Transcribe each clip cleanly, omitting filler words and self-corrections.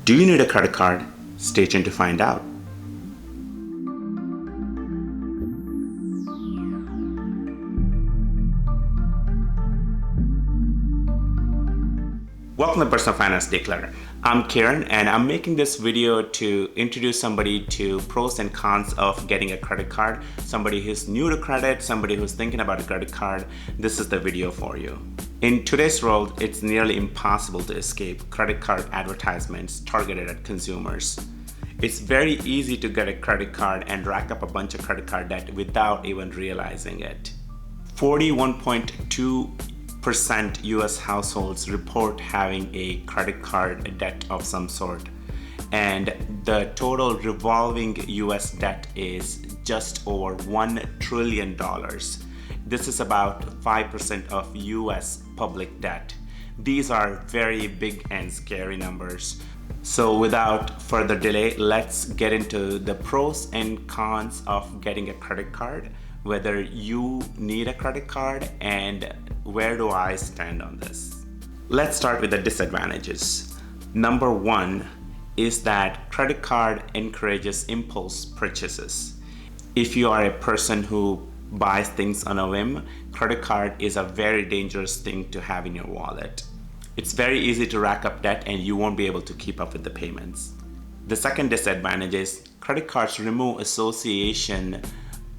Do you need a credit card? Stay tuned to find out. Welcome to Personal Finance Declutter. I'm Kieran and I'm making this video to introduce somebody to pros and cons of getting a credit card. Somebody who's new to credit, somebody who's thinking about a credit card. This is the video for you. In today's world, it's nearly impossible to escape credit card advertisements targeted at consumers. It's very easy to get a credit card and rack up a bunch of credit card debt without even realizing it. 41.2% US households report having a credit card debt of some sort, and the total revolving US debt is just over $1 trillion. This is about 5% of US public debt. These are very big and scary numbers. So without further delay, let's get into the pros and cons of getting a credit card, whether you need a credit card, and where do I stand on this. Let's start with the disadvantages. Number one is that credit card encourages impulse purchases. If you are a person who buys things on a whim, credit card is a very dangerous thing to have in your wallet. It's very easy to rack up debt and you won't be able to keep up with the payments. The second disadvantage is credit cards remove association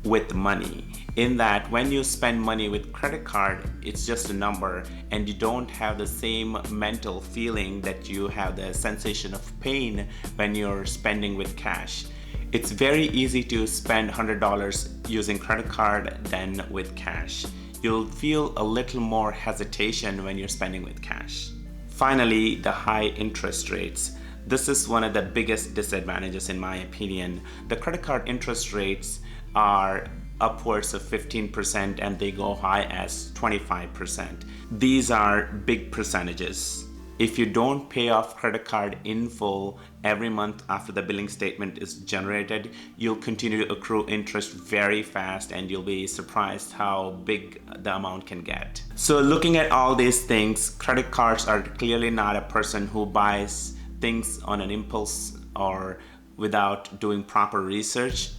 with money, in that when you spend money with credit card, it's just a number and you don't have the same mental feeling that you have the sensation of pain when you're spending with cash. It's very easy to spend $100 using credit card than with cash. You'll feel a little more hesitation when you're spending with cash. Finally, the high interest rates. This is one of the biggest disadvantages in my opinion. The credit card interest rates are upwards of 15% and they go high as 25%. These are big percentages. If you don't pay off credit card in full every month after the billing statement is generated, you'll continue to accrue interest very fast and you'll be surprised how big the amount can get. So looking at all these things, credit cards are clearly not a person who buys things on an impulse or without doing proper research.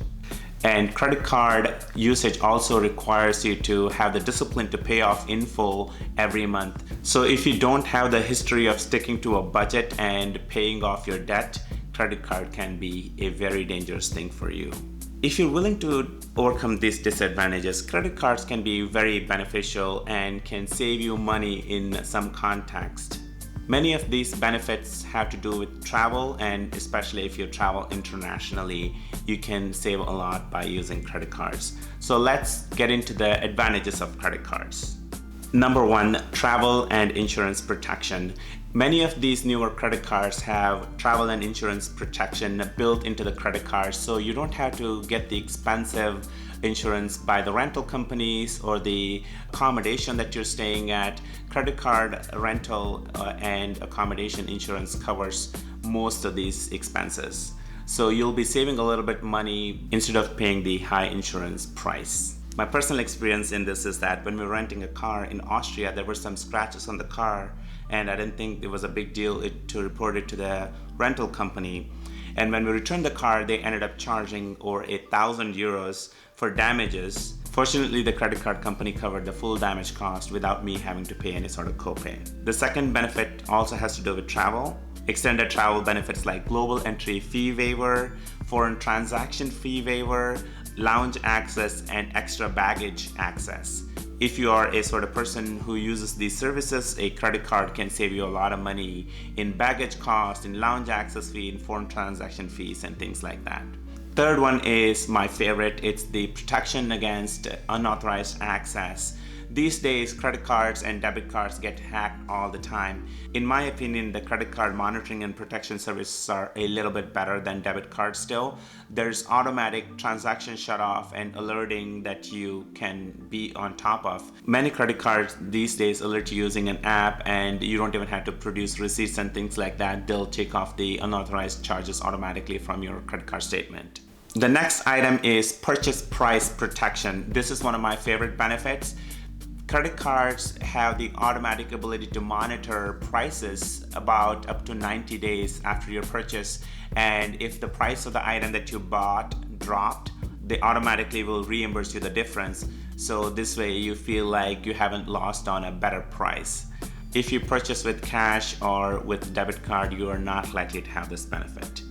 And credit card usage also requires you to have the discipline to pay off in full every month. So if you don't have the history of sticking to a budget and paying off your debt, credit card can be a very dangerous thing for you. If you're willing to overcome these disadvantages, credit cards can be very beneficial and can save you money in some context. Many of these benefits have to do with travel, and especially if you travel internationally, you can save a lot by using credit cards. So let's get into the advantages of credit cards. Number one, travel and insurance protection. Many of these newer credit cards have travel and insurance protection built into the credit card, so you don't have to get the expensive insurance by the rental companies or the accommodation that you're staying at. Credit card rental and accommodation insurance covers most of these expenses. So you'll be saving a little bit money instead of paying the high insurance price. My personal experience in this is that when we were renting a car in Austria, there were some scratches on the car and I didn't think it was a big deal to report it to the rental company. And when we returned the car, they ended up charging over 1,000 euros for damages. Fortunately, the credit card company covered the full damage cost without me having to pay any sort of copay. The second benefit also has to do with travel. Extended travel benefits like global entry fee waiver, foreign transaction fee waiver, lounge access, and extra baggage access. If you are a sort of person who uses these services, a credit card can save you a lot of money in baggage cost, in lounge access fee, in foreign transaction fees, and things like that. Third one is my favorite. It's the protection against unauthorized access. These days, credit cards and debit cards get hacked all the time. In my opinion, the credit card monitoring and protection services are a little bit better than debit cards still. There's automatic transaction shut off and alerting that you can be on top of. Many credit cards these days alert you using an app and you don't even have to produce receipts and things like that. They'll take off the unauthorized charges automatically from your credit card statement. The next item is purchase price protection. This is one of my favorite benefits. Credit cards have the automatic ability to monitor prices about up to 90 days after your purchase, and if the price of the item that you bought dropped, they automatically will reimburse you the difference. So this way you feel like you haven't lost on a better price. If you purchase with cash or with debit card, you are not likely to have this benefit.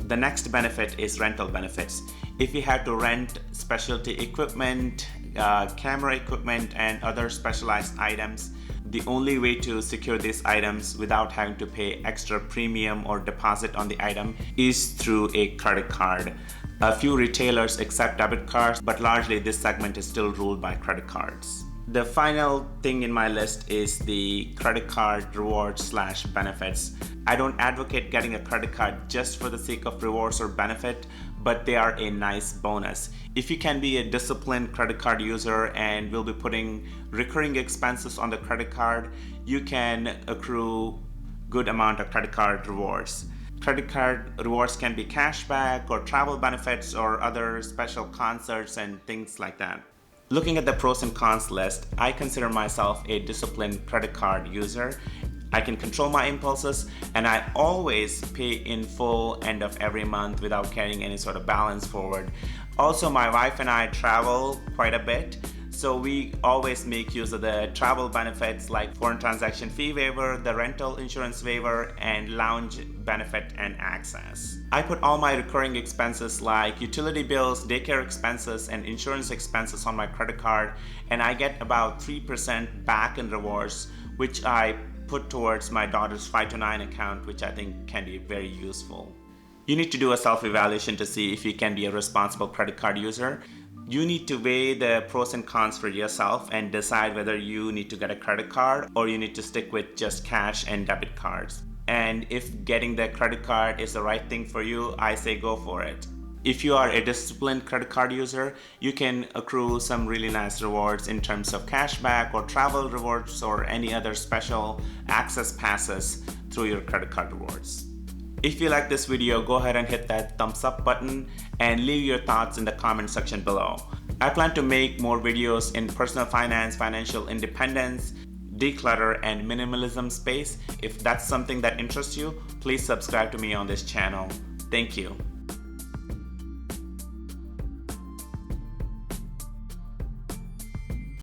The next benefit is rental benefits. If you have to rent specialty equipment, camera equipment, and other specialized items, the only way to secure these items without having to pay extra premium or deposit on the item is through a credit card. A few retailers accept debit cards, but largely this segment is still ruled by credit cards. The final thing in my list is the credit card rewards/benefits. I don't advocate getting a credit card just for the sake of rewards or benefit, but they are a nice bonus. If you can be a disciplined credit card user and will be putting recurring expenses on the credit card, you can accrue good amount of credit card rewards. Credit card rewards can be cashback or travel benefits or other special concerts and things like that. Looking at the pros and cons list, I consider myself a disciplined credit card user. I can control my impulses, and I always pay in full end of every month without carrying any sort of balance forward. Also, my wife and I travel quite a bit, so we always make use of the travel benefits like foreign transaction fee waiver, the rental insurance waiver, and lounge benefit and access. I put all my recurring expenses like utility bills, daycare expenses, and insurance expenses on my credit card, and I get about 3% back in rewards, which I put towards my daughter's 529 account, which I think can be very useful. You need to do a self-evaluation to see if you can be a responsible credit card user. You need to weigh the pros and cons for yourself and decide whether you need to get a credit card or you need to stick with just cash and debit cards. And if getting the credit card is the right thing for you, I say go for it. If you are a disciplined credit card user, you can accrue some really nice rewards in terms of cashback or travel rewards or any other special access passes through your credit card rewards. If you like this video, go ahead and hit that thumbs up button and leave your thoughts in the comment section below. I plan to make more videos in personal finance, financial independence, declutter, and minimalism space. If that's something that interests you, please subscribe to me on this channel. Thank you.